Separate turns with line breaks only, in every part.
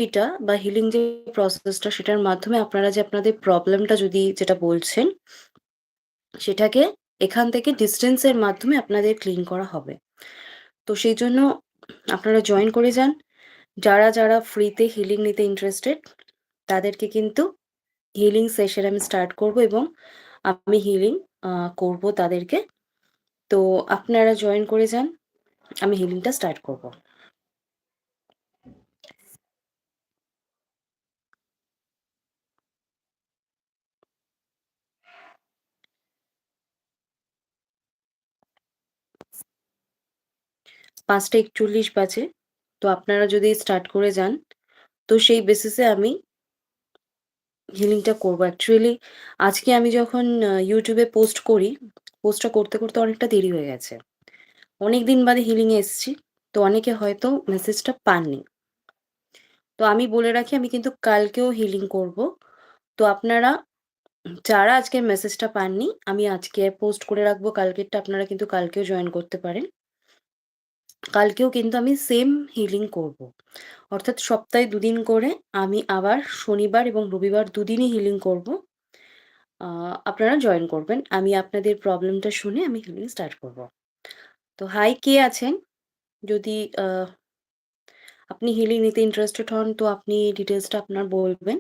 থেরাপিটা বা হিলিং যে প্রসেসটা সেটার মাধ্যমে আপনারা যে আপনাদের প্রবলেমটা যদি যেটা বলছেন, সেটাকে এখান থেকে ডিসট্যান্স এর মাধ্যমে আপনাদের ক্লিন করা হবে। তো সেইজন্য আপনারা জয়েন করে যান। যারা ফ্রিতে হিলিং নিতে ইন্টারেস্টেড তাদেরকে কিন্তু হিলিং সেশন আমি স্টার্ট করব এবং আমি হিলিং আ করব তাদেরকে। তো আপনারা জয়েন করে যান। আমি হিলিংটা স্টার্ট করব। ৫টা ৪১ বাজে। তো আপনারা যদি স্টার্ট করে যান, তো সেই বেসিসে আমি হিলিংটা করব। অ্যাকচুয়ালি আজকে আমি যখন YouTube এ পোস্ট করি, পোস্টটা করতে অনেকটা দেরি হয়ে গেছে। অনেকদিন বাদে হিলিং এ এসেছি। তো অনেকে হয়তো মেসেজটা পাননি। তো আমি বলে রাখি আমি কিন্তু কালকেও হিলিং করব। তো আপনারা যারা আজকের মেসেজটা পাননি, আমি আজকে পোস্ট করে রাখবো কালকেরটা আপনারা কিন্তু কালকেও জয়েন করতে পারেন। কালকেও কিন্তু আমি সেম হিলিং করব। অর্থাৎ সপ্তাহে ২ দিন করে আমি আবার শনিবার এবং রবিবার দুদিনই হিলিং করব। আ আপনারা জয়েন করবেন। আমি আপনাদের প্রবলেমটা শুনে আমি হিলিং স্টার্ট করব। তো হাই কে আছেন? যদি আ আপনি হিলিং নিতে ইন্টারেস্টেড হন তো আপনি ডিটেইলসটা আপনার বলবেন।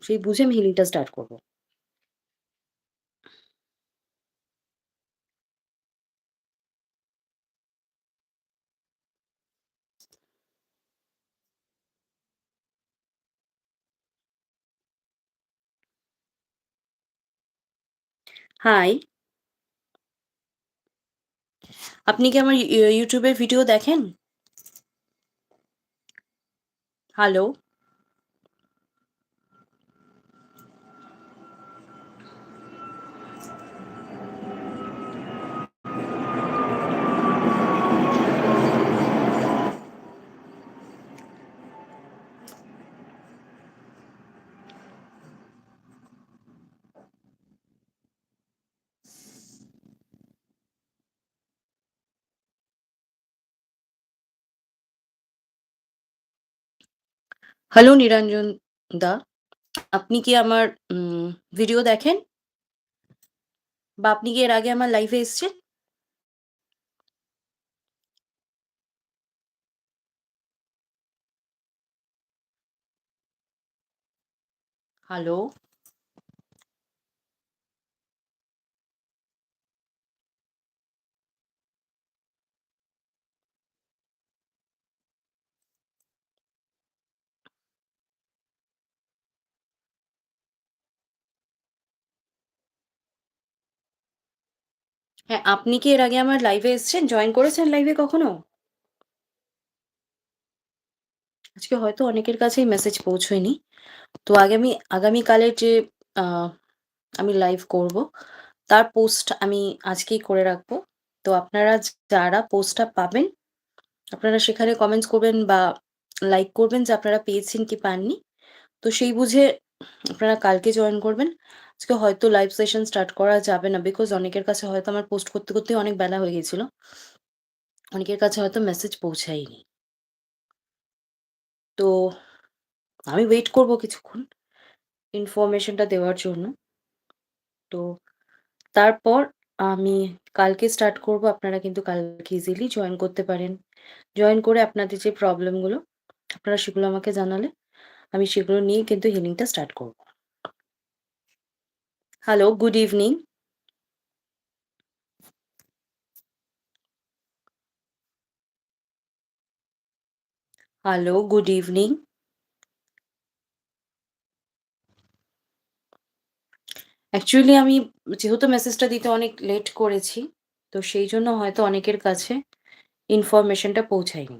সেই বুঝে আমি হিলিংটা স্টার্ট করব। হাই, আপনি কি আমার YouTube এর ভিডিও দেখেন? হ্যালো? হ্যালো নিরঞ্জন দা। আপনি কি আমার উম ভিডিও দেখেন? বা আপনি কি এর আগে আমার লাইভে এসছেন? হ্যালো? হ্যাঁ, আপনি কি এর আগে আমার লাইভে এসছেন? জয়েন করেছেন লাইভে কখনো? আজকে হয়তো অনেকের কাছেই মেসেজ পৌঁছয়নি। তো আগামীকালের যে আ আমি লাইভ করব, তার পোস্ট আমি আজকেই করে রাখবো। তো আপনারা যারা পোস্টটা পাবেন, আপনারা সেখানে কমেন্টস করবেন বা লাইক করবেন যে আপনারা পেয়েছেন কি পাননি। তো সেই বুঝে আপনারা কালকে জয়েন করবেন। আজকে হয়তো লাইভ সেশন স্টার্ট করা যাবে না। বিকজ অনেকের কাছে হয়তো আমার পোস্ট করতেই অনেক বেলা হয়ে গেছিল। অনেকের কাছে হয়তো মেসেজ পৌঁছায়নি। তো আমি ওয়েট করব কিছুক্ষণ ইনফরমেশনটা দেওয়ার জন্য। তো তারপর আমি কালকে স্টার্ট করব। আপনারা কিন্তু কালকে ইজিলি জয়েন করতে পারেন। জয়েন করে আপনাদের যে প্রবলেমগুলো, আপনারা সেগুলো আমাকে জানালে আমি সেগুলো নিয়ে কিন্তু হিলিংটা স্টার্ট করব। Hello, good evening. Hello, good evening. Actually আমি যেহেতু মেসেজটা দিতে অনেক লেট করেছি, তো সেইজন্য হয়তো অনেকের কাছে ইনফরমেশনটা পৌঁছায়নি।